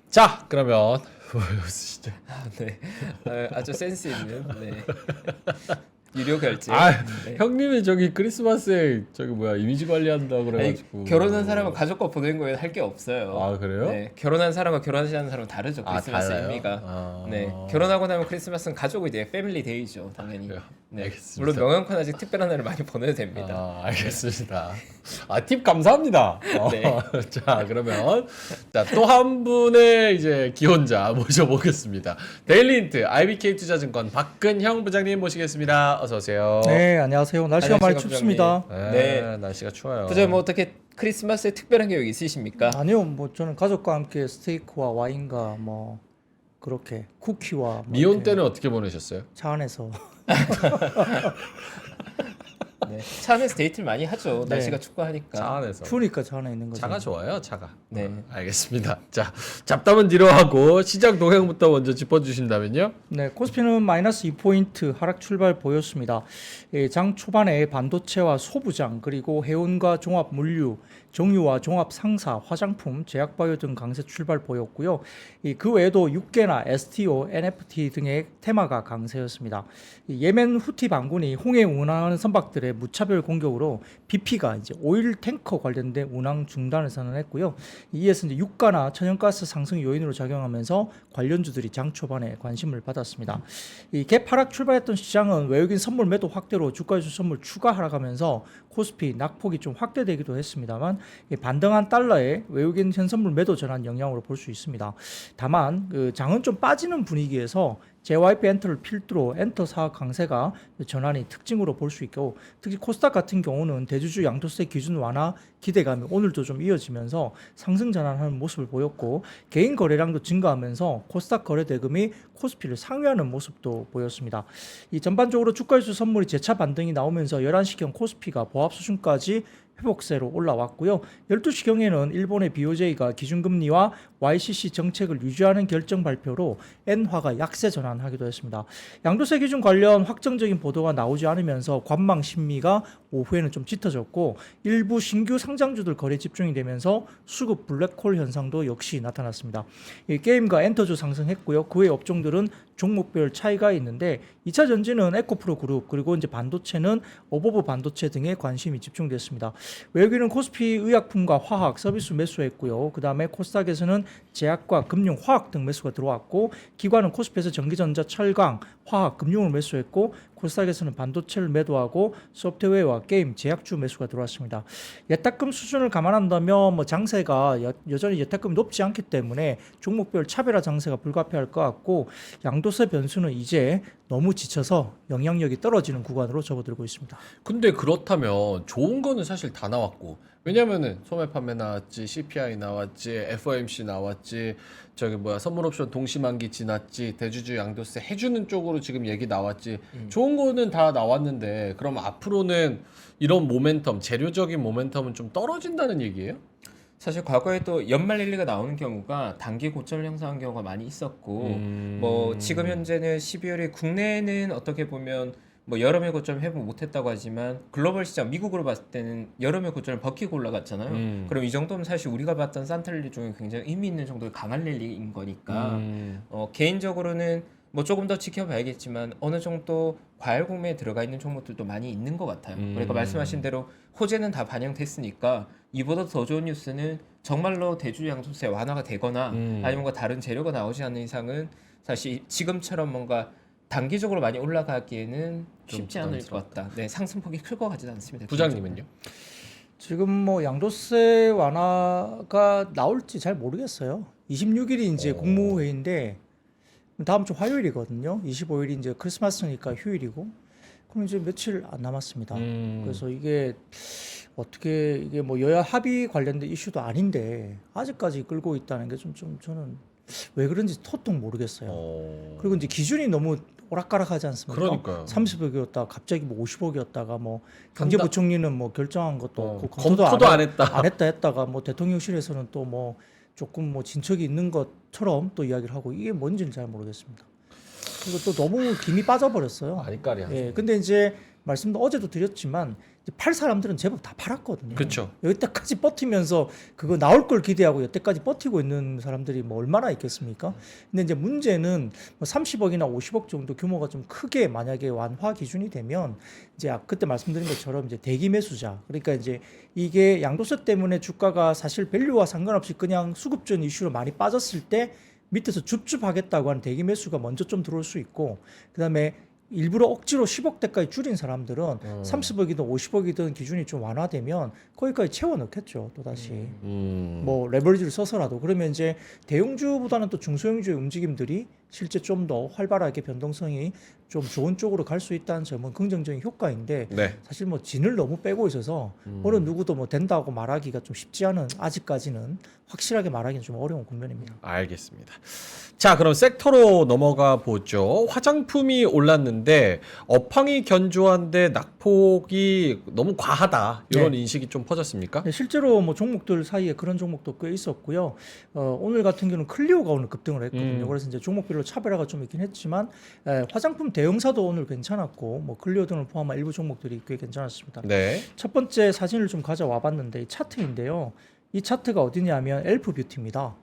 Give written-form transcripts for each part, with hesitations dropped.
자, 그러면 웃으시죠. 네, 아주 센스 있는 네. 유료 결제. 네. 형님이 저기 크리스마스에 저기 뭐야 이미지 관리한다 그래가지고. 아니, 결혼한 사람은 가족과 보낸 거에 할 게 없어요. 아, 그래요? 네, 결혼한 사람과 결혼하지 않은 사람은 다르죠. 크리스마스 달라요? 의미가. 네, 결혼하고 나면 크리스마스는 가족의 이제 패밀리 데이죠, 당연히. 그래요? 네, 알겠습니다. 물론 명함권 아직 특별한 날을 많이 보내도 됩니다. 알겠습니다. 팁 감사합니다. 네. 자, 그러면 또 한 분의 이제 기혼자 모셔보겠습니다. 데일리 힌트 IBK 투자증권 박근형 부장님 모시겠습니다. 어서 오세요. 네, 안녕하세요. 날씨가 많이 안녕하세요, 춥습니다. 네. 날씨가 추워요. 부장님 뭐 어떻게 크리스마스에 특별한 계획 있으십니까? 아니요, 뭐 저는 가족과 함께 스테이크와 와인과 뭐 그렇게 쿠키와 뭐 미혼 이렇게 때는 어떻게 보내셨어요? 차 안에서 네, 차 안에서 데이트를 많이 하죠. 네. 날씨가 춥고 하니까. 차 안에서. 추우니까 차 안에 있는 거죠. 차가 좋아요, 차가. 네. 알겠습니다. 자, 잡담은 뒤로 하고 시장 동향부터 먼저 짚어주신다면요. 네, 코스피는 마이너스 2포인트 하락 출발 보였습니다. 장 초반에 반도체와 소부장 그리고 해운과 종합 물류, 정유와 종합 상사, 화장품, 제약바이오 등 강세 출발 보였고요. 그 외에도 육계나 STO, NFT 등의 테마가 강세였습니다. 예멘 후티 반군이 홍해 운항하는 선박들의 무차별 공격으로 BP가 이제 오일 탱커 관련된 운항 중단을 선언했고요. 이에서 이제 유가나 천연가스 상승 요인으로 작용하면서 관련주들이 장 초반에 관심을 받았습니다. 이 갭 하락 출발했던 시장은 외국인 선물 매도 확대로 주가지수 선물 추가 하락하면서 코스피 낙폭이 좀 확대되기도 했습니다만 반등한 달러에 외국인 현선물 매도 전환 영향으로 볼 수 있습니다. 다만 그 장은 좀 빠지는 분위기에서 JYP 엔터를 필두로 엔터 사업 강세가 전환이 특징으로 볼 수 있고, 특히 코스닥 같은 경우는 대주주 양도세 기준 완화 기대감이 오늘도 좀 이어지면서 상승 전환하는 모습을 보였고, 개인 거래량도 증가하면서 코스닥 거래 대금이 코스피를 상회하는 모습도 보였습니다. 이 전반적으로 주가지수 선물이 재차 반등이 나오면서 11시경 코스피가 보합 수준까지 회복세로 올라왔고요. 12시경에는 일본의 BOJ가 기준금리와 YCC 정책을 유지하는 결정 발표로 엔화가 약세 전환하기도 했습니다. 양도세 기준 관련 확정적인 보도가 나오지 않으면서 관망 심리가 오후에는 좀 짙어졌고, 일부 신규 상장주들 거래 집중이 되면서 수급 블랙홀 현상도 역시 나타났습니다. 게임과 엔터주 상승했고요. 그 외 업종들은 종목별 차이가 있는데 2차 전지는 에코프로 그룹 그리고 이제 반도체는 어버브 반도체 등에 관심이 집중됐습니다. 외국인은 코스피 의약품과 화학 서비스 매수했고요. 그 다음에 코스닥에서는 제약과 금융, 화학 등 매수가 들어왔고, 기관은 코스피에서 전기전자, 철강, 화학, 금융을 매수했고, 코스닥에서는 반도체를 매도하고 소프트웨어와 게임, 제약주 매수가 들어왔습니다. 예탁금 수준을 감안한다면 뭐 장세가 여전히 예탁금이 높지 않기 때문에 종목별 차별화 장세가 불가피할 것 같고, 양도세 변수는 이제 너무 지쳐서 영향력이 떨어지는 구간으로 접어들고 있습니다. 근데 그렇다면 좋은 거는 사실 다 나왔고, 왜냐면은 소매 판매 나왔지, CPI 나왔지, FOMC 나왔지, 저기 뭐야 선물 옵션 동시만기 지났지, 대주주 양도세 해주는 쪽으로 지금 얘기 나왔지. 좋은 거는 다 나왔는데 그럼 앞으로는 이런 모멘텀, 재료적인 모멘텀은 좀 떨어진다는 얘기예요? 사실 과거에도 연말 릴리가 나오는 경우가 단기 고점을 형성한 경우가 많이 있었고, 뭐 지금 현재는 12월에 국내는 어떻게 보면 뭐 여름의 고점 회복 못했다고 하지만 글로벌 시장 미국으로 봤을 때는 여름의 고점을 버티고 올라갔잖아요. 그럼 이 정도면 사실 우리가 봤던 산타 랠리 중에 굉장히 의미 있는 정도의 강한 랠리인 거니까 개인적으로는 뭐 조금 더 지켜봐야겠지만 어느 정도 과열 공매에 들어가 있는 종목들도 많이 있는 것 같아요. 그러니까 말씀하신 대로 호재는 다 반영됐으니까 이보다 더 좋은 뉴스는 정말로 대주주 양도세 완화가 되거나 아니면 뭔가 다른 재료가 나오지 않는 이상은 사실 지금처럼 뭔가 단기적으로 많이 올라가기에는 쉽지 않을 것 같다. 네, 상승폭이 클 것 같지는 않습니다. 부장님은요? 지금 뭐 양도세 완화가 나올지 잘 모르겠어요. 26일이 이제 국무회의인데 다음 주 화요일이거든요. 25일이 이제 크리스마스니까 휴일이고, 그럼 이제 며칠 안 남았습니다. 그래서 이게 어떻게 이게 뭐 여야 합의 관련된 이슈도 아닌데 아직까지 끌고 있다는 게 좀 저는 왜 그런지 토통 모르겠어요. 그리고 이제 기준이 너무 오락가락하지 않습니까? 그러니까요. 30억이었다 갑자기 뭐 50억이었다가 뭐 경제부총리는 뭐 결정한 것도 없고 검토도 안 했다. 안 했다 했다가 뭐 대통령실에서는 또 뭐 조금 뭐 진척이 있는 것처럼 또 이야기를 하고, 이게 뭔지는 잘 모르겠습니다. 그리고 또 너무 김이 빠져버렸어요. 아니까리 하죠. 예, 근데 이제 말씀도 어제도 드렸지만 이제 팔 사람들은 제법 다 팔았거든요. 그렇죠. 여기까지 버티면서 그거 나올 걸 기대하고 여태까지 버티고 있는 사람들이 뭐 얼마나 있겠습니까? 근데 이제 문제는 뭐 30억이나 50억 정도 규모가 좀 크게 만약에 완화 기준이 되면 이제 그때 말씀드린 것처럼 이제 대기 매수자, 그러니까 이제 이게 양도세 때문에 주가가 사실 밸류와 상관없이 그냥 수급전 이슈로 많이 빠졌을 때 밑에서 줍줍하겠다고 하는 대기 매수가 먼저 좀 들어올 수 있고, 그다음에 일부러 억지로 10억대까지 줄인 사람들은 30억이든 50억이든 기준이 좀 완화되면 거기까지 채워 넣겠죠, 또다시. 뭐 레버리지를 써서라도. 그러면 이제 대형주보다는 또 중소형주의 움직임들이 실제 좀 더 활발하게 변동성이 좀 좋은 쪽으로 갈 수 있다는 점은 긍정적인 효과인데 네. 사실 뭐 진을 너무 빼고 있어서 어느 누구도 뭐 된다고 말하기가 좀 쉽지 않은, 아직까지는 확실하게 말하기는 좀 어려운 국면입니다. 알겠습니다. 자, 그럼 섹터로 넘어가 보죠. 화장품이 올랐는데 업황이 견조한데 낙폭이 너무 과하다, 이런 인식이 좀 퍼졌습니까? 네, 실제로 뭐 종목들 사이에 그런 종목도 꽤 있었고요. 오늘 같은 경우는 클리오가 오늘 급등을 했거든요. 그래서 이제 종목별로 차별화가 좀 있긴 했지만 화장품 대형사도 오늘 괜찮았고 뭐 클리오 등을 포함한 일부 종목들이 꽤 괜찮았습니다. 네. 첫 번째 사진을 좀 가져와 봤는데 이 차트인데요. 이 차트가 어디냐면 엘프 뷰티입니다.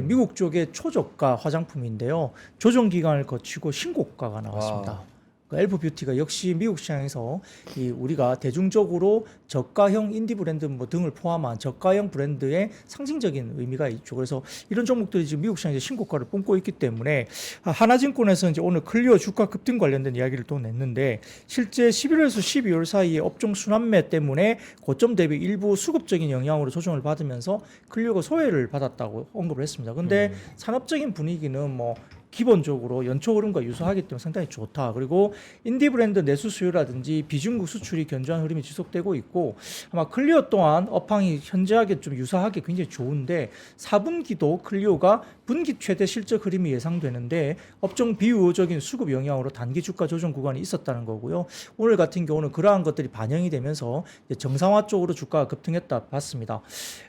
미국 쪽의 초저가 화장품인데요. 조정 기간을 거치고 신고가가 나왔습니다. 와. 엘프 뷰티가 역시 미국 시장에서 이 우리가 대중적으로 저가형 인디 브랜드 뭐 등을 포함한 저가형 브랜드의 상징적인 의미가 있죠. 그래서 이런 종목들이 지금 미국 시장에서 신고가를 뿜고 있기 때문에 하나증권에서 이제 오늘 클리오 주가 급등 관련된 이야기를 또 냈는데, 실제 11월에서 12월 사이에 업종 순환매 때문에 고점 대비 일부 수급적인 영향으로 조정을 받으면서 클리오가 소외를 받았다고 언급을 했습니다. 근데 산업적인 분위기는 뭐 기본적으로 연초 흐름과 유사하기 때문에 상당히 좋다. 그리고 인디 브랜드 내수 수요라든지 비중국 수출이 견조한 흐름이 지속되고 있고, 아마 클리오 또한 업황이 현저하게 좀 유사하게 굉장히 좋은데 4분기도 클리오가 분기 최대 실적 흐름이 예상되는데 업종 비우호적인 수급 영향으로 단기 주가 조정 구간이 있었다는 거고요. 오늘 같은 경우는 그러한 것들이 반영이 되면서 이제 정상화 쪽으로 주가가 급등했다 봤습니다.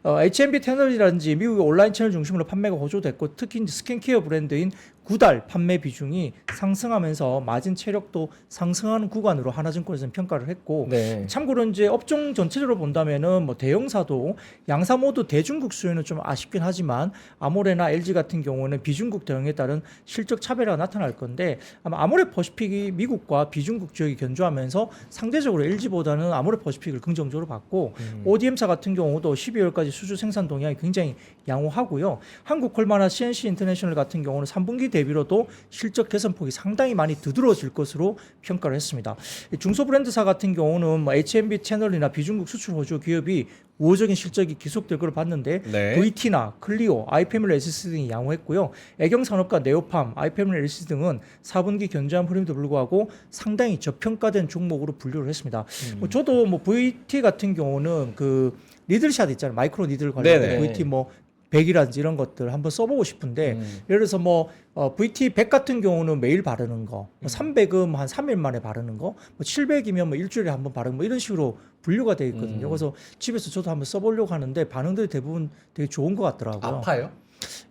H&B 채널이라든지 미국의 온라인 채널 중심으로 판매가 호조됐고, 특히 이제 스킨케어 브랜드인 구달 판매 비중이 상승하면서 마진 체력도 상승하는 구간으로 하나증권에서는 평가를 했고, 네. 참고로 이제 업종 전체적으로 본다면은 뭐 대형사도 양사 모두 대중국 수요는 좀 아쉽긴 하지만 아모레나 LG 같은 경우는 비중국 대응에 따른 실적 차별화가 나타날 건데, 아마 아모레 퍼시픽이 미국과 비중국 지역이 견조하면서 상대적으로 LG보다는 아모레 퍼시픽을 긍정적으로 봤고, ODM사 같은 경우도 12월까지 수주 생산 동향이 굉장히 양호하고요. 한국콜마나 CNC 인터내셔널 같은 경우는 3분기 대비로도 실적 개선폭이 상당히 많이 두드러질 것으로 평가를 했습니다. 중소 브랜드사 같은 경우는 뭐 H&B 채널이나 비중국 수출 호주 기업이 우호적인 실적이 계속될 걸 봤는데 네. VT나 클리오, 아이패밀리 SC 등이 양호했고요. 애경산업과 네오팜, 아이패밀리 SC 등은 4분기 견조한 흐름에도 불구하고 상당히 저평가된 종목으로 분류를 했습니다. 뭐 저도 뭐 VT 같은 경우는 그 니들샷 있잖아요. 마이크로 니들 관련된 네네. VT 뭐 100이라든지 이런 것들 한번 써보고 싶은데, 예를 들어서 뭐 VT 100 같은 경우는 매일 바르는 거, 뭐 300은 한 3일 만에 바르는 거, 뭐 700이면 뭐 일주일에 한번 바르는 거, 뭐 이런 식으로 분류가 되어 있거든요. 그래서 집에서 저도 한번 써보려고 하는데 반응들이 대부분 되게 좋은 것 같더라고요. 아파요?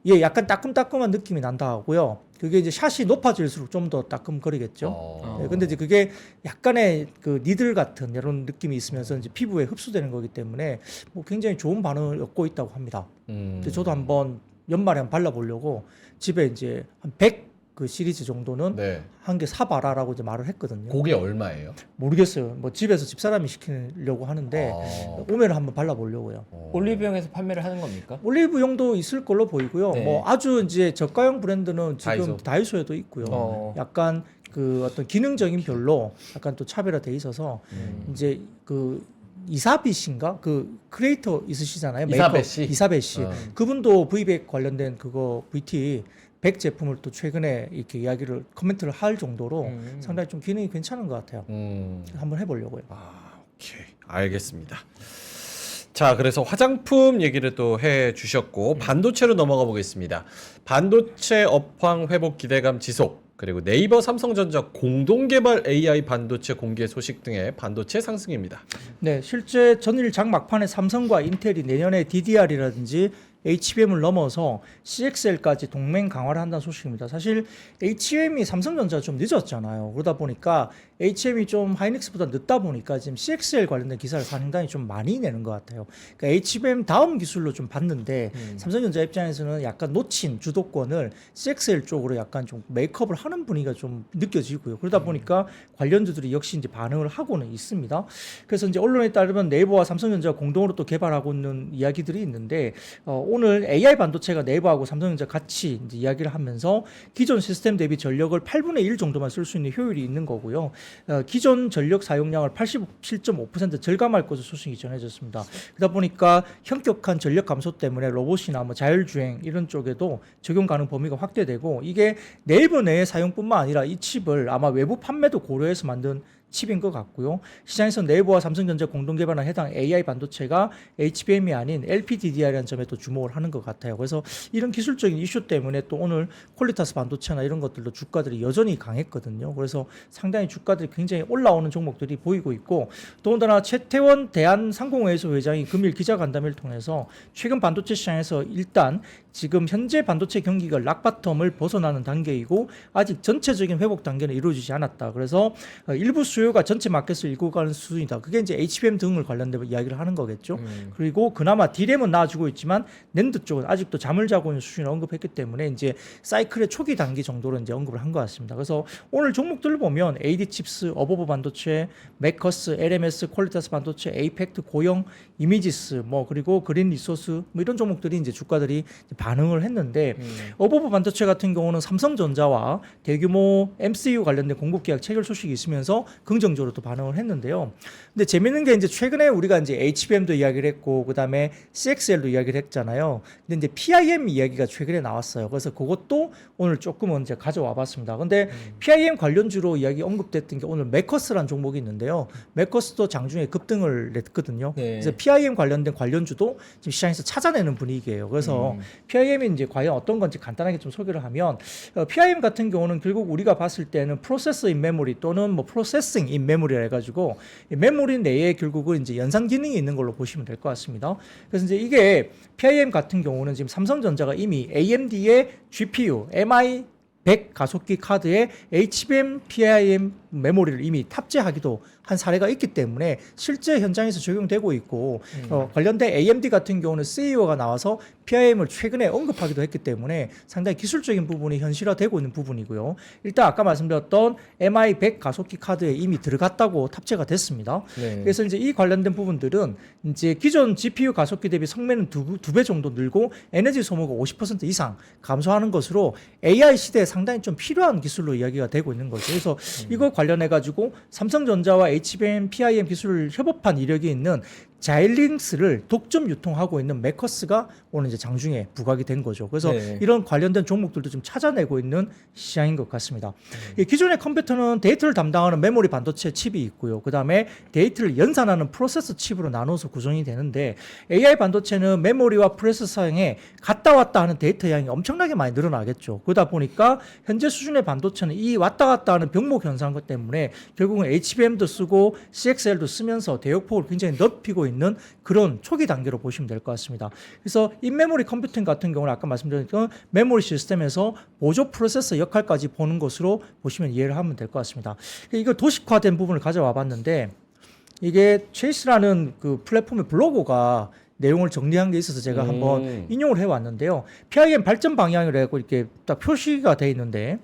예, 약간 따끔따끔한 느낌이 난다 하고요. 그게 이제 샷이 높아질수록 좀 더 따끔거리겠죠. 예, 근데 이제 그게 약간의 그 니들 같은 이런 느낌이 있으면서 이제 피부에 흡수되는 거기 때문에 뭐 굉장히 좋은 반응을 얻고 있다고 합니다. 근데 저도 한번 연말에 한번 발라보려고 집에 이제 한 100 그 시리즈 정도는 네. 한 개 사봐라라고 이제 말을 했거든요. 그게 얼마예요? 모르겠어요. 뭐 집에서 집사람이 시키려고 하는데 오면 한번 발라보려고요. 올리브영에서 판매를 하는 겁니까? 올리브영도 있을 걸로 보이고요. 네. 뭐 아주 이제 저가형 브랜드는 지금 다이소. 다이소에도 있고요. 어. 약간 그 어떤 기능적인 별로 약간 또 차별화돼 있어서 이제 그 이사비 씨인가 그 크리에이터 있으시잖아요. 이사배 씨? 이사배 씨. 그분도 V백 관련된 그거 VT 100 제품을 또 최근에 이렇게 이야기를 코멘트를 할 정도로 상당히 좀 기능이 괜찮은 것 같아요. 한번 해보려고요. 오케이, 알겠습니다. 자, 그래서 화장품 얘기를 또 해주셨고 반도체로 넘어가 보겠습니다. 반도체 업황 회복 기대감 지속, 그리고 네이버 삼성전자 공동 개발 AI 반도체 공개 소식 등의 반도체 상승입니다. 네, 실제 전일 장 막판에 삼성과 인텔이 내년에 DDR이라든지 HBM을 넘어서 CXL까지 동맹 강화를 한다는 소식입니다. 사실 HBM이 삼성전자가 좀 늦었잖아요. 그러다 보니까 HBM이 좀 하이닉스보다 늦다 보니까 지금 CXL 관련된 기사를 상당히 좀 많이 내는 것 같아요. 그러니까 HBM 다음 기술로 좀 봤는데 삼성전자 입장에서는 약간 놓친 주도권을 CXL 쪽으로 약간 좀 메이크업을 하는 분위기가 좀 느껴지고요. 그러다 보니까 관련주들이 역시 이제 반응을 하고는 있습니다. 그래서 이제 언론에 따르면 네이버와 삼성전자가 공동으로 또 개발하고 있는 이야기들이 있는데 오늘 AI 반도체가 네이버하고 삼성전자 같이 이제 이야기를 하면서 기존 시스템 대비 전력을 8분의 1 정도만 쓸 수 있는 효율이 있는 거고요. 기존 전력 사용량을 87.5% 절감할 것으로 소식이 전해졌습니다. 그러다 보니까 현격한 전력 감소 때문에 로봇이나 뭐 자율주행 이런 쪽에도 적용 가능 범위가 확대되고 이게 네이버 내의 사용뿐만 아니라 이 칩을 아마 외부 판매도 고려해서 만든 칩인 것 같고요. 시장에서 네이버와 삼성전자 공동 개발한 해당 AI 반도체가 HBM이 아닌 LPDDR이라는 점에 또 주목을 하는 것 같아요. 그래서 이런 기술적인 이슈 때문에 또 오늘 퀄리타스 반도체나 이런 것들도 주가들이 여전히 강했거든요. 그래서 상당히 주가들이 굉장히 올라오는 종목들이 보이고 있고 더군다나 최태원 대한상공회의소 회장이 금일 기자간담회를 통해서 최근 반도체 시장에서 일단 지금 현재 반도체 경기가 락바텀을 벗어나는 단계이고 아직 전체적인 회복 단계는 이루어지지 않았다. 그래서 일부 수요가 전체 마켓을 이끌고 가는 수준이다. 그게 이제 HBM 등을 관련된 이야기를 하는 거겠죠. 그리고 그나마 D램은 나아지고 있지만 낸드 쪽은 아직도 잠을 자고 있는 수준을 언급했기 때문에 이제 사이클의 초기 단계 정도로 이제 언급을 한 것 같습니다. 그래서 오늘 종목들을 보면 AD칩스, 어버버 반도체, 메커스, LMS, 퀄리타스 반도체, 에이펙트, 고영, 이미지스, 뭐 그리고 그린 리소스 뭐 이런 종목들이 이제 주가들이 반응을 했는데 어버버 반도체 같은 경우는 삼성전자와 대규모 MCU 관련된 공급 계약 체결 소식이 있으면서 긍정적으로 또 반응을 했는데요. 근데 재밌는 게 이제 최근에 우리가 이제 HBM도 이야기를 했고 그다음에 CXL도 이야기를 했잖아요. 근데 이제 PIM 이야기가 최근에 나왔어요. 그래서 그것도 오늘 조금은 이제 가져와 봤습니다. 근데 PIM 관련주로 이야기 언급됐던 게 오늘 메커스라는 종목이 있는데요. 메커스도 장중에 급등을 냈거든요. 네. 그래서 PIM 관련된 관련주도 지금 시장에서 찾아내는 분위기예요. 그래서 PIM이 이제 과연 어떤 건지 간단하게 좀 소개를 하면 PIM 같은 경우는 결국 우리가 봤을 때는 프로세서 인 메모리 또는 뭐 프로세싱 인 메모리라 해가지고 메모리 내에 결국은 이제 연산 기능이 있는 걸로 보시면 될 것 같습니다. 그래서 이제 이게 PIM 같은 경우는 지금 삼성전자가 이미 AMD의 GPU, MI 100 가속기 카드에 HBM, PIM 메모리를 이미 탑재하기도 한 사례가 있기 때문에 실제 현장에서 적용되고 있고 관련된 AMD 같은 경우는 CEO가 나와서 PIM을 최근에 언급하기도 했기 때문에 상당히 기술적인 부분이 현실화되고 있는 부분이고요. 일단 아까 말씀드렸던 MI100 가속기 카드에 이미 들어갔다고 탑재가 됐습니다. 네. 그래서 이제 이 관련된 부분들은 이제 기존 GPU 가속기 대비 성능은 두 배 정도 늘고 에너지 소모가 50% 이상 감소하는 것으로 AI 시대에 상당히 좀 필요한 기술로 이야기가 되고 있는 거죠. 그래서 이거 관련해 가지고 삼성전자와 HBM, PIM 기술을 협업한 이력이 있는 자일링스를 독점 유통하고 있는 메커스가 오늘 이제 장중에 부각이 된 거죠. 그래서 네. 이런 관련된 종목들도 좀 찾아내고 있는 시장인 것 같습니다. 이 기존의 컴퓨터는 데이터를 담당하는 메모리 반도체 칩이 있고요. 그 다음에 데이터를 연산하는 프로세서 칩으로 나눠서 구성이 되는데 AI 반도체는 메모리와 프로세서상에 갔다 왔다 하는 데이터 양이 엄청나게 많이 늘어나겠죠. 그러다 보니까 현재 수준의 반도체는 이 왔다 갔다 하는 병목 현상 때문에 결국은 HBM도 쓰고 CXL도 쓰면서 대역폭을 굉장히 넓히고 있는 그런 초기 단계로 보시면 될 것 같습니다. 그래서 인메모리 컴퓨팅 같은 경우는 아까 말씀드린 메모리 시스템에서 보조 프로세서 역할까지 보는 것으로 보시면 이해를 하면 될 것 같습니다. 이거 도식화된 부분을 가져와 봤는데 이게 체이스라는 그 플랫폼의 블로거가 내용을 정리한 게 있어서 제가 한번 인용을 해왔는데요. PIM 발전 방향을 해고 이렇게 딱 표시가 돼 있는데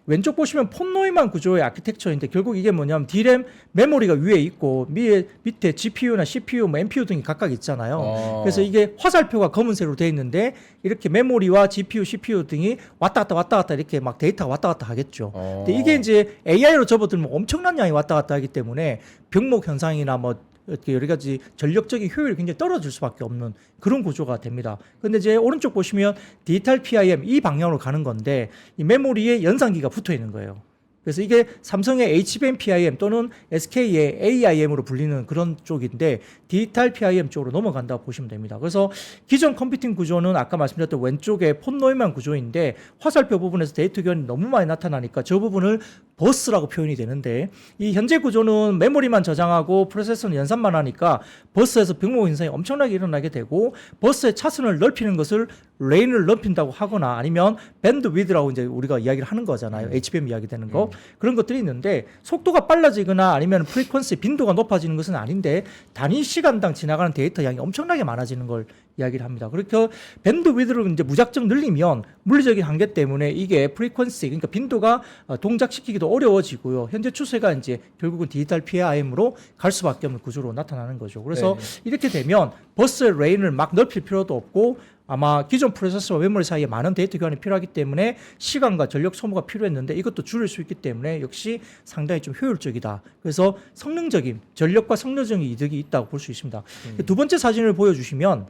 왼쪽 보시면 폰노이만 구조의 아키텍처인데 결국 이게 뭐냐면 D램 메모리가 위에 있고 밑에 GPU나 CPU, 뭐 NPU 등이 각각 있잖아요. 그래서 이게 화살표가 검은색으로 되어 있는데 이렇게 메모리와 GPU, CPU 등이 왔다 갔다 이렇게 막 데이터가 왔다 갔다 하겠죠. 근데 이게 이제 AI로 접어들면 엄청난 양이 왔다 갔다 하기 때문에 병목 현상이나 뭐 이렇게 여러 가지 전력적인 효율이 굉장히 떨어질 수밖에 없는 그런 구조가 됩니다. 근데 이제 오른쪽 보시면 디지털 PIM 이 방향으로 가는 건데 이 메모리에 연산기가 붙어 있는 거예요. 그래서 이게 삼성의 HBM PIM 또는 SK의 AIM으로 불리는 그런 쪽인데 디지털 PIM 쪽으로 넘어간다고 보시면 됩니다. 그래서 기존 컴퓨팅 구조는 아까 말씀드렸던 왼쪽에 폰노이만 구조인데 화살표 부분에서 데이터 교환이 너무 많이 나타나니까 저 부분을 버스라고 표현이 되는데 이 현재 구조는 메모리만 저장하고 프로세서는 연산만 하니까 버스에서 병목 현상이 엄청나게 일어나게 되고 버스의 차선을 넓히는 것을 레인을 넓힌다고 하거나 아니면 밴드 위드라고 이제 우리가 이야기를 하는 거잖아요. HBM 이야기 되는 거. 그런 것들이 있는데 속도가 빨라지거나 아니면 프리퀀시 빈도가 높아지는 것은 아닌데 단위 시간당 지나가는 데이터 양이 엄청나게 많아지는 걸 이야기를 합니다. 그렇게 밴드 위드를 이제 무작정 늘리면 물리적인 한계 때문에 이게 프리퀀시 그러니까 빈도가 동작시키기도 어려워지고요. 현재 추세가 이제 결국은 디지털 PAM으로 갈 수밖에 없는 구조로 나타나는 거죠. 그래서 이렇게 되면 버스의 레인을 막 넓힐 필요도 없고 아마 기존 프로세서와 메모리 사이에 많은 데이터 교환이 필요하기 때문에 시간과 전력 소모가 필요했는데 이것도 줄일 수 있기 때문에 역시 상당히 좀 효율적이다. 그래서 성능적인 전력과 성능적인 이득이 있다고 볼 수 있습니다. 두 번째 사진을 보여주시면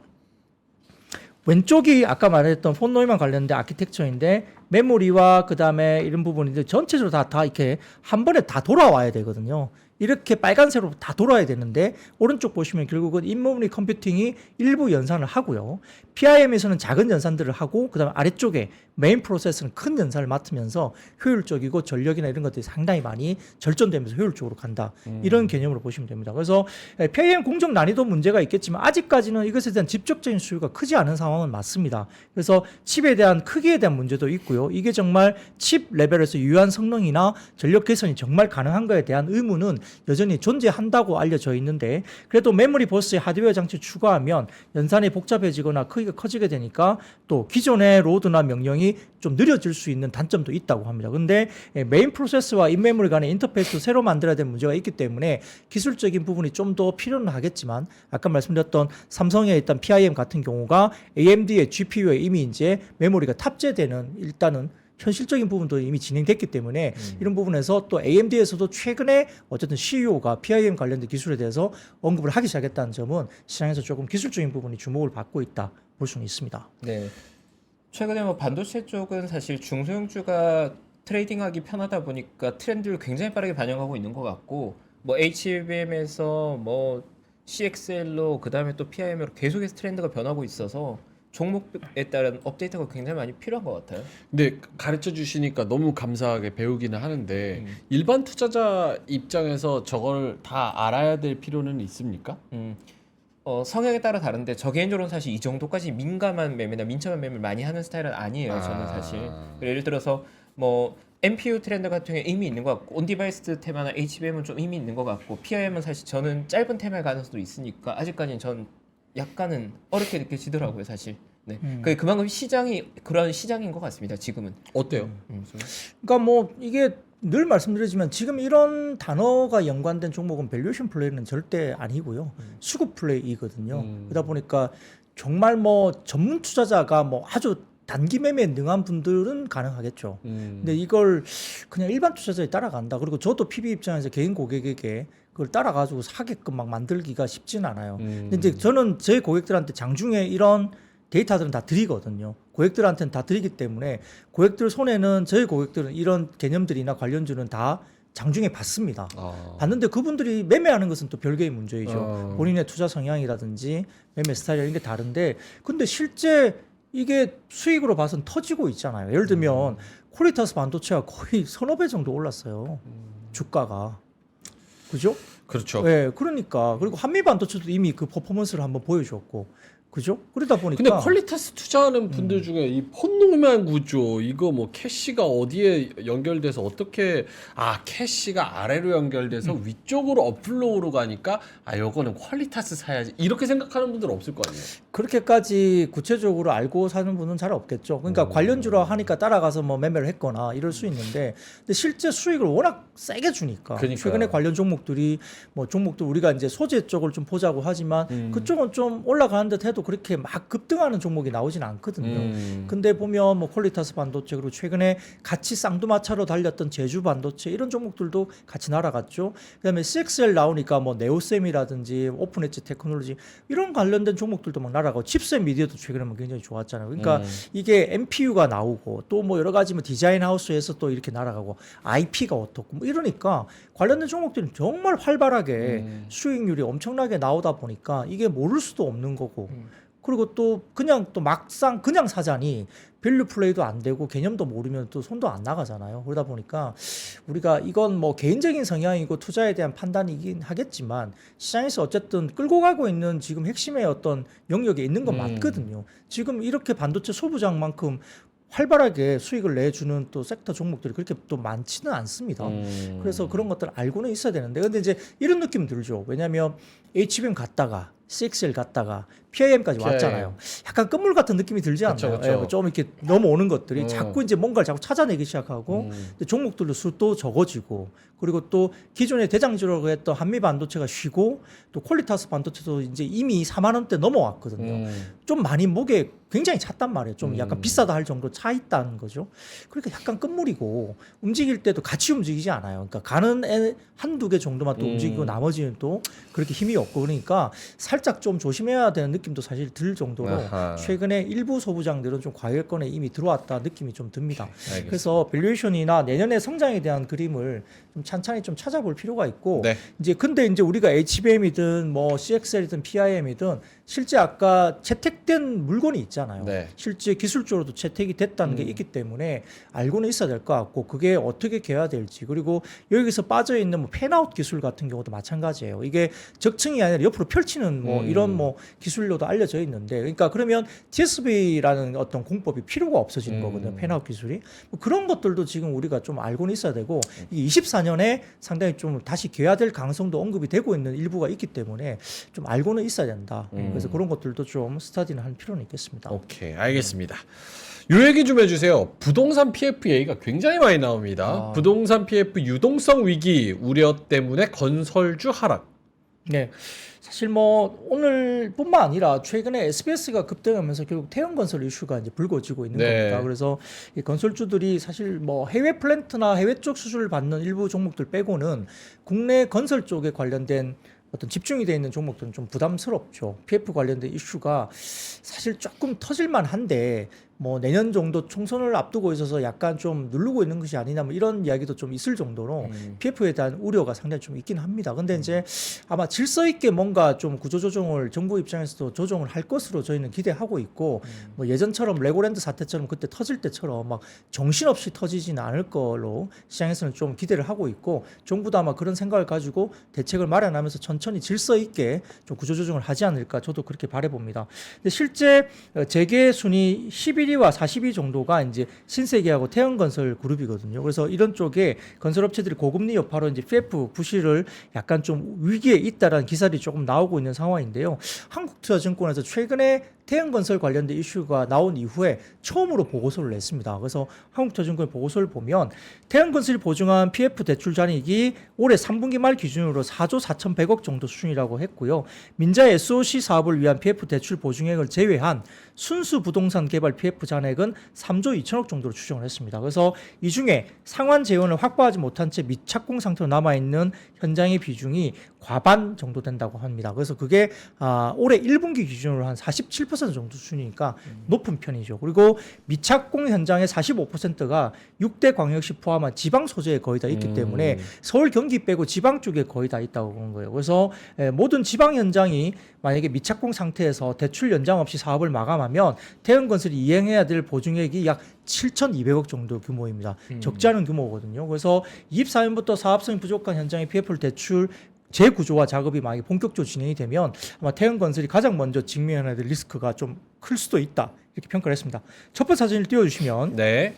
왼쪽이 아까 말했던 폰 노이만 관련된 아키텍처인데 메모리와 그 다음에 이런 부분인데 전체적으로 다 이렇게 한 번에 다 돌아와야 되거든요. 이렇게 빨간색으로 다 돌아야 되는데 오른쪽 보시면 결국은 인메모리 컴퓨팅이 일부 연산을 하고요. PIM에서는 작은 연산들을 하고 그다음에 아래쪽에 메인 프로세스는 큰 연산을 맡으면서 효율적이고 전력이나 이런 것들이 상당히 많이 절전되면서 효율적으로 간다. 이런 개념으로 보시면 됩니다. 그래서 PIM 공정 난이도 문제가 있겠지만 아직까지는 이것에 대한 직접적인 수요가 크지 않은 상황은 맞습니다. 그래서 칩에 대한 크기에 대한 문제도 있고요. 이게 정말 칩 레벨에서 유효한 성능이나 전력 개선이 정말 가능한가에 대한 의문은 여전히 존재한다고 알려져 있는데 그래도 메모리 버스에 하드웨어 장치 추가하면 연산이 복잡해지거나 크기가 커지게 되니까 또 기존의 로드나 명령이 좀 느려질 수 있는 단점도 있다고 합니다. 근데 메인 프로세스와 인메모리 간의 인터페이스도 새로 만들어야 될 문제가 있기 때문에 기술적인 부분이 좀 더 필요는 하겠지만 아까 말씀드렸던 삼성에 있던 PIM 같은 경우가 AMD의 GPU에 이미 이제 메모리가 탑재되는 일단은 현실적인 부분도 이미 진행됐기 때문에 이런 부분에서 또 AMD에서도 최근에 어쨌든 CEO가 PIM 관련된 기술에 대해서 언급을 하기 시작했다는 점은 시장에서 조금 기술적인 부분이 주목을 받고 있다 볼 수는 있습니다. 네. 최근에 뭐 반도체 쪽은 사실 중소형주가 트레이딩하기 편하다 보니까 트렌드를 굉장히 빠르게 반영하고 있는 것 같고 뭐 HBM에서 뭐 CXL로 그다음에 또 PIM으로 계속해서 트렌드가 변하고 있어서 종목에 따른 업데이트가 굉장히 많이 필요한 것 같아요. 근데 가르쳐 주시니까 너무 감사하게 배우기는 하는데 일반 투자자 입장에서 저걸 다 알아야 될 필요는 있습니까? 성향에 따라 다른데 저 개인적으로는 사실 이 정도까지 민감한 매매나 민감한 매매를 많이 하는 스타일은 아니에요. 저는 사실 예를 들어서 뭐 MPU 트렌드 같은 경우에 이미 있는 것 같고 온디바이스 테마나 HBM은 좀 이미 있는 것 같고 PIM은 사실 저는 짧은 테마의 가능성도 있으니까 아직까지는 전 약간은 어렵게 느껴지더라고요, 사실. 네, 그만큼 시장이 그런 시장인 것 같습니다. 지금은. 어때요? 그러니까 뭐 이게 늘 말씀드리지만 지금 이런 단어가 연관된 종목은 밸류에이션 플레이는 절대 아니고요. 수급 플레이거든요. 그러다 보니까 정말 뭐 전문 투자자가 뭐 아주 단기 매매에 능한 분들은 가능하겠죠. 근데 이걸 그냥 일반 투자자에 따라간다. 그리고 저도 PB 입장에서 개인 고객에게 그걸 따라가지고 사게끔 막 만들기가 쉽진 않아요. 근데 이제 저는 제 고객들한테 장중에 이런 데이터들은 다 드리거든요. 고객들한테는 다 드리기 때문에 고객들 손에는 저희 고객들은 이런 개념들이나 관련주는 다 장중에 받습니다. 받는데 그분들이 매매하는 것은 또 별개의 문제이죠. 본인의 투자 성향이라든지 매매 스타일 이런 게 다른데 근데 실제 이게 수익으로 봐서는 터지고 있잖아요. 예를 들면 퀄리타스 반도체가 거의 서너 배 정도 올랐어요. 주가가. 그죠? 그렇죠. 네, 그러니까 그리고 한미 반도체도 이미 그 퍼포먼스를 한번 보여줬고, 그죠? 그러다 보니까. 근데 퀄리타스 투자하는 분들 중에 이 폰노만 구조 이거 뭐 캐시가 어디에 연결돼서 어떻게 캐시가 아래로 연결돼서 위쪽으로 업플로우로 가니까 요거는 퀄리타스 사야지 이렇게 생각하는 분들 없을 거 아니에요. 그렇게까지 구체적으로 알고 사는 분은 잘 없겠죠. 그러니까 관련주라 하니까 따라가서 뭐 매매를 했거나 이럴 수 있는데, 근데 실제 수익을 워낙 세게 주니까. 그러니까요. 최근에 관련 종목들이 뭐 종목도 우리가 이제 소재 쪽을 좀 보자고 하지만 그쪽은 좀 올라가는 듯 해도 그렇게 막 급등하는 종목이 나오진 않거든요. 근데 보면 뭐 퀄리타스 반도체 그리고 최근에 같이 쌍두마차로 달렸던 제주 반도체 이런 종목들도 같이 날아갔죠. 그다음에 CXL 나오니까 뭐 네오셈이라든지 오픈 엣지 테크놀로지 이런 관련된 종목들도 막 날아가고 칩셋 미디어도 최근에 뭐 굉장히 좋았잖아요. 그러니까 이게 MPU가 나오고 또 뭐 여러 가지 뭐 디자인 하우스에서 또 이렇게 날아가고 IP가 어떻고 뭐 이러니까 관련된 종목들은 정말 활발하게 수익률이 엄청나게 나오다 보니까 이게 모를 수도 없는 거고. 그리고 또 그냥 또 막상 그냥 사자니 밸류 플레이도 안 되고 개념도 모르면 또 손도 안 나가잖아요. 그러다 보니까 우리가 이건 뭐 개인적인 성향이고 투자에 대한 판단이긴 하겠지만 시장에서 어쨌든 끌고 가고 있는 지금 핵심의 어떤 영역에 있는 건 맞거든요. 지금 이렇게 반도체 소부장만큼 활발하게 수익을 내주는 또 섹터 종목들이 그렇게 또 많지는 않습니다. 그래서 그런 것들 알고는 있어야 되는데, 근데 이제 이런 느낌 들죠. 왜냐하면 HBM 갔다가 CXL 갔다가 PIM까지 왔잖아요. 약간 끝물 같은 느낌이 들지 않나요? 그쵸. 예, 좀 이렇게 넘어오는 것들이 자꾸 이제 뭔가를 자꾸 찾아내기 시작하고 이제 종목들도 수도 적어지고, 그리고 또 기존의 대장주라고 했던 한미 반도체가 쉬고 또 퀄리타스 반도체도 이제 이미 4만 원대 넘어왔거든요. 좀 많이 목에 굉장히 찼단 말이에요. 좀 약간 비싸다 할 정도 차 있다는 거죠. 그러니까 약간 끝물이고 움직일 때도 같이 움직이지 않아요. 그러니까 가는 애 한두 개 정도만 또 움직이고 나머지는 또 그렇게 힘이 없고, 그러니까 살짝 좀 조심해야 되는 느낌도 사실 들 정도로 아하. 최근에 일부 소부장들은 좀 과열권에 이미 들어왔다 느낌이 좀 듭니다. 알겠습니다. 그래서 밸류에이션이나 내년의 성장에 대한 그림을 좀 찬찬히 좀 찾아볼 필요가 있고, 네. 이제 근데 이제 우리가 HBM이든 뭐 CXL이든 PIM이든 실제 아까 채택된 물건이 있잖아요. 네. 실제 기술적으로도 채택이 됐다는 게 있기 때문에 알고는 있어야 될 것 같고, 그게 어떻게 개화될지, 그리고 여기서 빠져 있는 뭐 팬아웃 기술 같은 경우도 마찬가지예요. 이게 적층이 아니라 옆으로 펼치는 뭐 이런 뭐 기술로도 알려져 있는데, 그러니까 그러면 TSV라는 어떤 공법이 필요가 없어지는 거거든요. 팬아웃 기술이. 뭐 그런 것들도 지금 우리가 좀 알고는 있어야 되고, 이게 24년에 상당히 좀 다시 개화될 가능성도 언급이 되고 있는 일부가 있기 때문에 좀 알고는 있어야 된다. 그래서 그런 것들도 좀 스터디는 할 필요는 있겠습니다. 오케이, 알겠습니다. 요 얘기 좀 해주세요. 부동산 PF 얘기가 굉장히 많이 나옵니다. 부동산 PF 유동성 위기 우려 때문에 건설주 하락. 네. 사실 뭐 오늘뿐만 아니라 최근에 SBS가 급등하면서 결국 태형건설 이슈가 이제 불거지고 있는 네. 겁니다. 그래서 이 건설주들이 사실 뭐 해외 플랜트나 해외 쪽 수주를 받는 일부 종목들 빼고는 국내 건설 쪽에 관련된 어떤 집중이 되어 있는 종목들은 좀 부담스럽죠. PF 관련된 이슈가 사실 조금 터질만 한데 뭐 내년 정도 총선을 앞두고 있어서 약간 좀 누르고 있는 것이 아니냐 뭐 이런 이야기도 좀 있을 정도로 PF에 대한 우려가 상당히 좀 있긴 합니다. 근데 이제 아마 질서 있게 뭔가 좀 구조 조정을 정부 입장에서도 조정을 할 것으로 저희는 기대하고 있고, 뭐 예전처럼 레고랜드 사태처럼 그때 터질 때처럼 막 정신없이 터지지는 않을 걸로 시장에서는 좀 기대를 하고 있고, 정부도 아마 그런 생각을 가지고 대책을 마련하면서 천천히 질서 있게 좀 구조 조정을 하지 않을까, 저도 그렇게 바라봅니다. 근데 실제 재계 순위 11위와 40위 정도가 이제 신세계하고 태형건설 그룹이거든요. 그래서 이런 쪽에 건설업체들이 고금리 여파로 이제 PF 부실을 약간 좀 위기에 있다라는 기사들이 조금 나오고 있는 상황인데요. 한국투자증권에서 최근에 태형건설 관련된 이슈가 나온 이후에 처음으로 보고서를 냈습니다. 그래서 한국투자증권 보고서를 보면 태형건설이 보증한 PF 대출 잔액이 올해 3분기 말 기준으로 4조 4,100억 정도 수준이라고 했고요. 민자 SOC 사업을 위한 PF 대출 보증액을 제외한 순수 부동산 개발 PF 잔액은 3조 2천억 정도로 추정을 했습니다. 그래서 이 중에 상환 재원을 확보하지 못한 채 미착공 상태로 남아있는 현장의 비중이 과반 정도 된다고 합니다. 그래서 그게 올해 1분기 기준으로 한 47% 정도 수준이니까 높은 편이죠. 그리고 미착공 현장의 45%가 6대 광역시 포함한 지방 소재에 거의 다 있기 때문에 서울, 경기 빼고 지방 쪽에 거의 다 있다고 본 거예요. 그래서 모든 지방 현장이 만약에 미착공 상태에서 대출 연장 없이 사업을 마감하면 태형건설이 이행해야 될 보증액이 약 7,200억 정도 규모입니다. 적지 않은 규모거든요. 그래서 24년부터 사업성이 부족한 현장의 PF를 대출 재구조화 작업이 만약에 본격적으로 진행이 되면 아마 태형건설이 가장 먼저 직면해야 될 리스크가 좀 클 수도 있다, 이렇게 평가를 했습니다. 첫 번째 사진을 띄워주시면 네.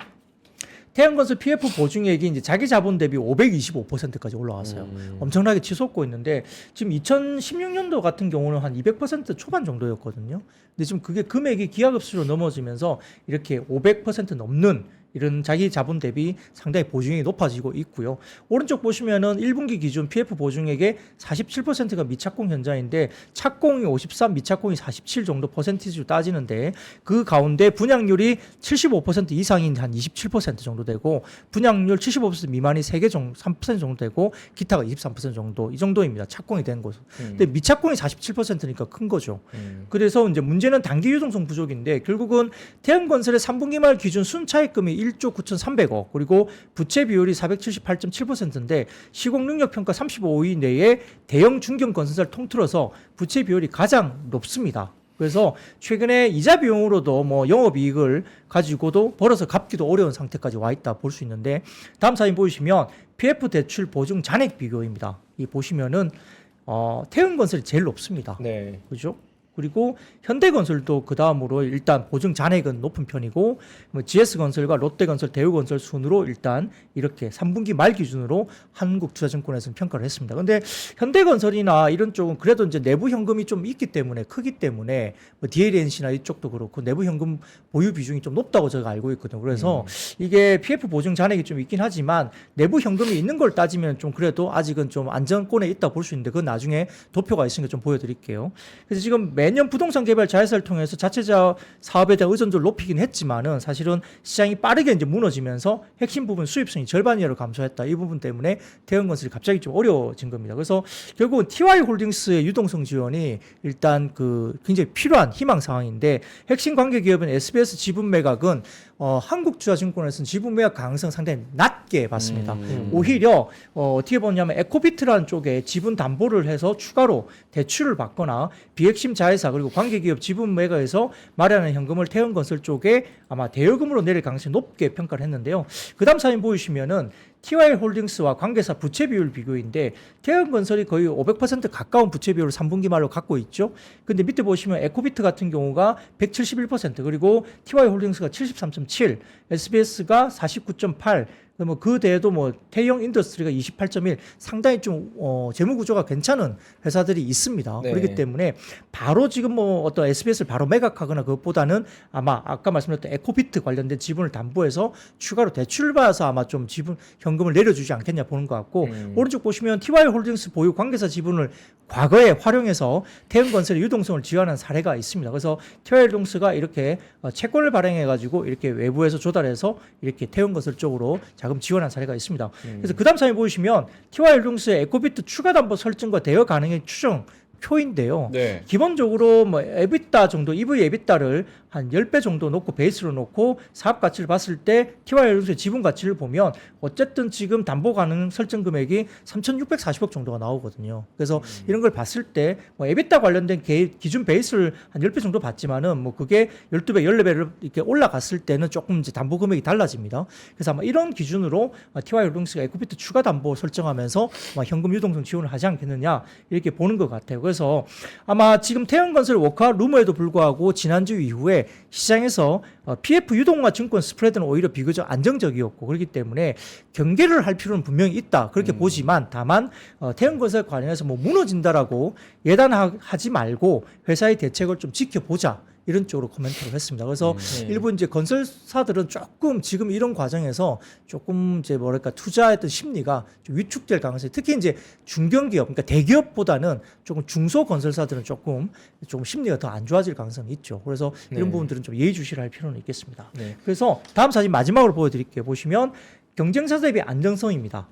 태형건설 PF 보증액이 이제 자기 자본 대비 525%까지 올라왔어요. 엄청나게 치솟고 있는데 지금 2016년도 같은 경우는 한 200% 초반 정도였거든요. 근데 지금 그게 금액이 기하급수로 넘어지면서 이렇게 500% 넘는 이런 자기 자본 대비 상당히 보증액이 높아지고 있고요. 오른쪽 보시면은 1분기 기준 PF 보증액의 47%가 미착공 현장인데 착공이 53, 미착공이 47 정도 퍼센티지로 따지는데 그 가운데 분양률이 75% 이상인 한 27% 정도 되고 분양률 75% 미만이 3개 정도, 3% 정도 되고 기타가 23% 정도, 이 정도입니다. 착공이 된 곳은. 근데 미착공이 47%니까 큰 거죠. 그래서 이제 문제는 단기 유동성 부족인데 결국은 태형건설의 3분기 말 기준 순차입금이 1조 9,300억, 그리고 부채 비율이 478.7%인데 시공능력평가 35위 내에 대형 중견 건설사를 통틀어서 부채 비율이 가장 높습니다. 그래서 최근에 이자 비용으로도 뭐 영업이익을 가지고도 벌어서 갚기도 어려운 상태까지 와 있다 볼 수 있는데 다음 사진 보시면 PF 대출 보증 잔액 비교입니다. 이 보시면은 태흥건설이 제일 높습니다. 네. 그죠? 그리고 현대건설도 그 다음으로 일단 보증 잔액은 높은 편이고 뭐 GS건설과 롯데건설, 대우건설 순으로 일단 이렇게 3분기 말 기준으로 한국투자증권에서는 평가를 했습니다. 근데 현대건설이나 이런 쪽은 그래도 이제 내부 현금이 좀 있기 때문에 크기 때문에 뭐 DLNC나 이쪽도 그렇고 내부 현금 보유 비중이 좀 높다고 제가 알고 있거든요. 그래서 이게 PF 보증 잔액이 좀 있긴 하지만 내부 현금이 있는 걸 따지면 좀 그래도 아직은 좀 안정권에 있다 볼 수 있는데 그건 나중에 도표가 있으니까 좀 보여드릴게요. 그래서 지금 매년 부동산 개발 자회사를 통해서 자체자 사업에 대한 의존도를 높이긴 했지만은 사실은 시장이 빠르게 이제 무너지면서 핵심 부분 수입성이 절반 이하로 감소했다. 이 부분 때문에 대형건설이 갑자기 좀 어려워진 겁니다. 그래서 결국은 TY홀딩스의 유동성 지원이 일단 그 굉장히 필요한 희망 상황인데 핵심 관계 기업인 SBS 지분 매각은 한국투자증권에서는 지분 매각 가능성 상당히 낮게 봤습니다. 오히려 어떻게 보냐면 에코비트라는 쪽에 지분 담보를 해서 추가로 대출을 받거나 비핵심 자회사 그리고 관계기업 지분 매각에서 마련하는 현금을 태형건설 쪽에 아마 대여금으로 내릴 가능성이 높게 평가를 했는데요. 그 다음 사진 보시면은 TY홀딩스와 관계사 부채 비율 비교인데 태형건설이 거의 500% 가까운 부채 비율을 3분기 말로 갖고 있죠. 근데 밑에 보시면 에코비트 같은 경우가 171% 그리고 TY홀딩스가 73.7, SBS가 49.8 뭐 그 대에도 뭐 태형 인더스트리가 28.1 상당히 좀 재무 구조가 괜찮은 회사들이 있습니다. 네. 그렇기 때문에 바로 지금 뭐 어떤 SBS를 바로 매각하거나 그것보다는 아마 아까 말씀드렸던 에코비트 관련된 지분을 담보해서 추가로 대출을 받아서 아마 좀 지분 현금을 내려주지 않겠냐 보는 것 같고 오른쪽 보시면 TY홀딩스 보유 관계사 지분을 과거에 활용해서 태형건설의 유동성을 지원한 사례가 있습니다. 그래서 TY홀딩스가 이렇게 채권을 발행해가지고 이렇게 외부에서 조달해서 이렇게 태형건설 쪽으로 자금 지원한 사례가 있습니다. 그래서 그 다음 사진 보시면 TY홀딩스의 에코비트 추가 담보 설정과 대여 가능의 추정 표인데요. 네. 기본적으로 뭐 에비타 정도, EV 에비타를 한 10배 정도 놓고 베이스로 놓고 사업 가치를 봤을 때 TY홀딩스의 지분 가치를 보면 어쨌든 지금 담보 가능 설정 금액이 3,640억 정도가 나오거든요. 그래서 이런 걸 봤을 때 뭐 에비타 관련된 기준 베이스를 한 10배 정도 봤지만은 뭐 그게 12배, 14배를 이렇게 올라갔을 때는 조금 이제 담보 금액이 달라집니다. 그래서 아마 이런 기준으로 TY홀딩스가 에코비트 추가 담보 설정하면서 현금 유동성 지원을 하지 않겠느냐 이렇게 보는 것 같아요. 그래서 아마 지금 태형건설 워커 루머에도 불구하고 지난주 이후에 시장에서 PF 유동화 증권 스프레드는 오히려 비교적 안정적이었고 그렇기 때문에 경계를 할 필요는 분명히 있다 그렇게 보지만 다만 태형건설 관련해서 뭐 무너진다라고 예단하지 말고 회사의 대책을 좀 지켜보자. 이런 쪽으로 코멘트를 했습니다. 그래서 일부 이제 건설사들은 조금 지금 이런 과정에서 조금 이제 뭐랄까 투자했던 심리가 좀 위축될 가능성이 특히 이제 중견기업, 그러니까 대기업보다는 조금 중소 건설사들은 조금 심리가 더 안 좋아질 가능성이 있죠. 그래서 이런 부분들은 좀 예의주시를 할 필요는 있겠습니다. 네. 그래서 다음 사진 마지막으로 보여드릴게요. 보시면 경쟁사 대비 안정성입니다.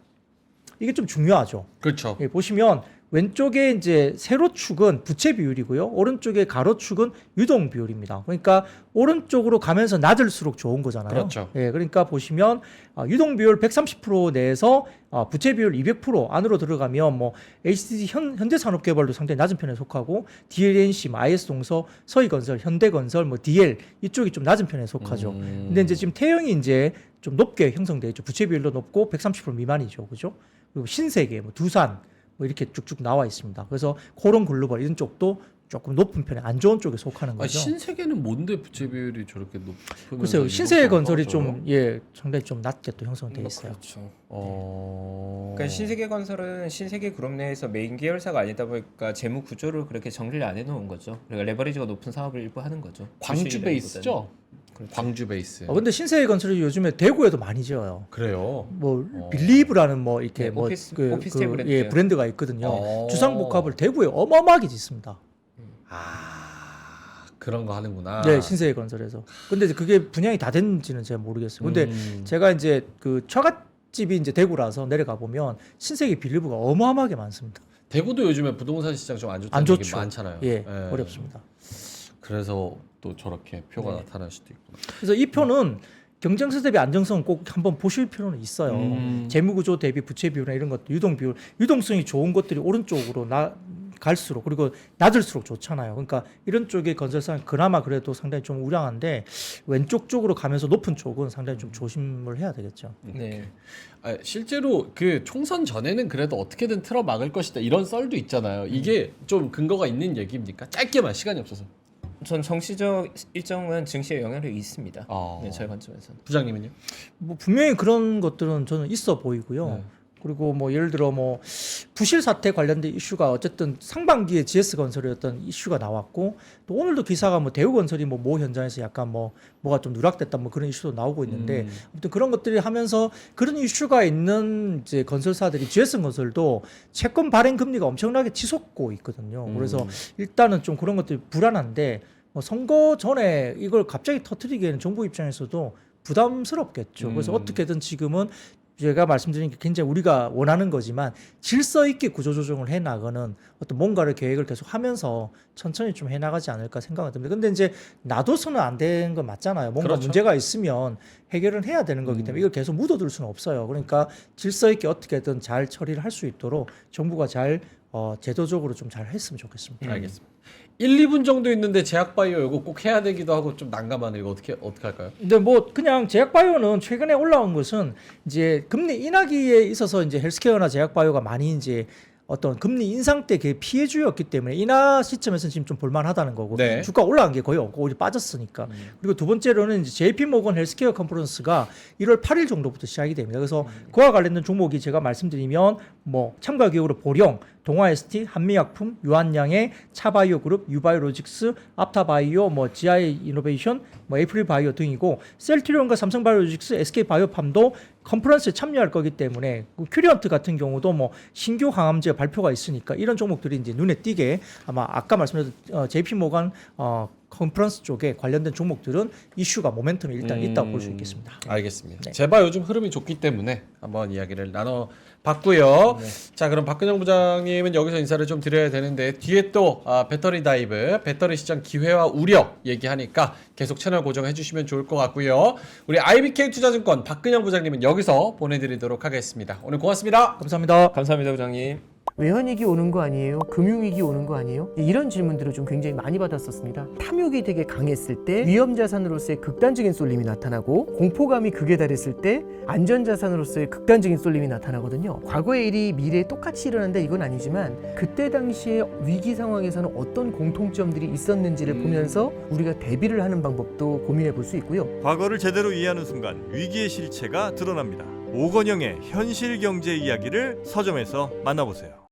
이게 좀 중요하죠. 그렇죠. 예, 보시면 왼쪽에 이제 세로축은 부채 비율이고요. 오른쪽에 가로축은 유동 비율입니다. 그러니까 오른쪽으로 가면서 낮을수록 좋은 거잖아요. 그렇죠. 예, 그러니까 보시면 유동 비율 130% 내에서 부채 비율 200% 안으로 들어가면 뭐 HTC 현대산업개발도 상당히 낮은 편에 속하고 DLNC, 뭐 IS동서, 서희건설, 현대건설, 뭐 DL 이쪽이 좀 낮은 편에 속하죠. 근데 이제 지금 태형이 이제 좀 높게 형성돼 있죠. 부채 비율도 높고 130% 미만이죠, 그죠? 그리고 신세계, 뭐 두산 뭐 이렇게 쭉쭉 나와 있습니다. 그래서 코론 글로벌 이런 쪽도 조금 높은 편에 안 좋은 쪽에 속하는 거죠. 신세계는 뭔데 부채 비율이 저렇게 높은? 글쎄요, 신세계 건설이 좀 상당히 좀 낮게 또 형성돼 있어요. 그렇죠. 어. 그러니까 신세계건설은 신세계그룹 내에서 메인 계열사가 아니다 보니까 재무 구조를 그렇게 정리를 안 해놓은 거죠. 그러니까 레버리지가 높은 사업을 일부 하는 거죠. 광주 베이스죠? 그렇죠. 광주 베이스. 근데 신세계 건설이 요즘에 대구에도 많이 지어요. 그래요. 뭐 빌리브라는 뭐 이렇게 네, 뭐 오피스텔 브랜드. 예, 브랜드가 있거든요. 어. 주상복합을 대구에 어마어마하게 짓습니다. 그런 거 하는구나. 네, 신세계 건설에서. 근데 이제 그게 분양이 다 됐는지는 제가 모르겠어요. 근데 제가 이제 그 처갓집이 이제 대구라서 내려가 보면 신세계 빌리브가 어마어마하게 많습니다. 대구도 요즘에 부동산 시장 좀 안 좋다는 안 얘기 좋죠. 많잖아요. 예, 어렵습니다. 그래서 또 저렇게 표가 네. 나타날 수도 있구나. 그래서 이 표는 경쟁사 대비 안정성 꼭 한번 보실 필요는 있어요. 재무구조 대비 부채 비율이나 이런 것들, 유동 비율, 유동성이 좋은 것들이 오른쪽으로 갈수록 그리고 낮을수록 좋잖아요. 그러니까 이런 쪽의 건설사는 그나마 그래도 상당히 좀 우량한데 왼쪽 쪽으로 가면서 높은 쪽은 상당히 좀 조심을 해야 되겠죠. 네. 실제로 그 총선 전에는 그래도 어떻게든 틀어 막을 것이다 이런 썰도 있잖아요. 이게 좀 근거가 있는 얘기입니까? 짧게만 시간이 없어서. 전 정치적 일정은 증시에 영향력이 있습니다. 아. 네, 저희 관점에서는. 부장님은요? 뭐 분명히 그런 것들은 저는 있어 보이고요. 네. 그리고 뭐 예를 들어 뭐 부실 사태 관련된 이슈가 어쨌든 상반기에 GS건설의 어떤 이슈가 나왔고 또 오늘도 기사가 뭐 대우건설이 모 현장에서 약간 뭐가 좀 누락됐다 뭐 그런 이슈도 나오고 있는데 아무튼 그런 것들이 하면서 그런 이슈가 있는 이제 건설사들이 GS건설도 채권 발행 금리가 엄청나게 치솟고 있거든요. 그래서 일단은 좀 그런 것들이 불안한데 뭐 선거 전에 이걸 갑자기 터뜨리기에는 정부 입장에서도 부담스럽겠죠. 그래서 어떻게든 지금은 제가 말씀드린 게 굉장히 우리가 원하는 거지만 질서 있게 구조조정을 해나가는 어떤 뭔가를 계획을 계속 하면서 천천히 좀 해나가지 않을까 생각이 듭니다. 근데 이제 놔둬서는 안 되는 건 맞잖아요. 뭔가 그렇죠. 문제가 있으면 해결은 해야 되는 거기 때문에 이걸 계속 묻어둘 수는 없어요. 그러니까 질서 있게 어떻게든 잘 처리를 할 수 있도록 정부가 잘 제도적으로 좀 잘 했으면 좋겠습니다. 알겠습니다. 1, 2분 정도 있는데 제약바이오 이거 꼭 해야 되기도 하고 좀 난감하네. 이거 어떻게 할까요? 근데 뭐 그냥 제약바이오는 최근에 올라온 것은 이제 금리 인하기에 있어서 이제 헬스케어나 제약바이오가 많이 이제 어떤 금리 인상 때 그 피해주였기 때문에 인하 시점에서는 지금 좀 볼만하다는 거고 네. 주가 올라간 게 거의 없고 오히려 빠졌으니까 그리고 두 번째로는 이제 JP 모건 헬스케어 컨퍼런스가 1월 8일 정도부터 시작이 됩니다. 그래서 그와 관련된 종목이 제가 말씀드리면 뭐 참가 기업으로 보령, 동아ST, 한미약품, 유한양행, 차바이오그룹, 유바이오로직스, 앞타바이오, 뭐 GI 이노베이션, 뭐 에이프릴바이오 등이고 셀트리온과 삼성바이오로직스, SK바이오팜도 컨퍼런스에 참여할 거기 때문에 큐리언트 같은 경우도 뭐 신규 항암제 발표가 있으니까 이런 종목들이 이제 눈에 띄게 아마 아까 말씀드린 JP 모건 컨퍼런스 쪽에 관련된 종목들은 이슈가 모멘텀이 일단 있다고 볼 수 있겠습니다. 알겠습니다. 네. 제바 요즘 흐름이 좋기 때문에 한번 이야기를 나눠봤고요. 자, 그럼 박근영 부장님은 여기서 인사를 좀 드려야 되는데 뒤에 또 배터리 다이브, 배터리 시장 기회와 우려 얘기하니까 계속 채널 고정해 주시면 좋을 것 같고요. 우리 IBK 투자증권 박근영 부장님은 여기서 보내드리도록 하겠습니다. 오늘 고맙습니다. 감사합니다. 감사합니다, 부장님. 외환위기 오는 거 아니에요? 금융위기 오는 거 아니에요? 이런 질문들을 좀 굉장히 많이 받았었습니다. 탐욕이 되게 강했을 때 위험자산으로서의 극단적인 쏠림이 나타나고 공포감이 극에 달했을 때 안전자산으로서의 극단적인 쏠림이 나타나거든요. 과거의 일이 미래에 똑같이 일어난다 이건 아니지만 그때 당시에 위기 상황에서는 어떤 공통점들이 있었는지를 보면서 우리가 대비를 하는 방법도 고민해 볼 수 있고요. 과거를 제대로 이해하는 순간 위기의 실체가 드러납니다. 오건영의 현실 경제 이야기를 서점에서 만나보세요.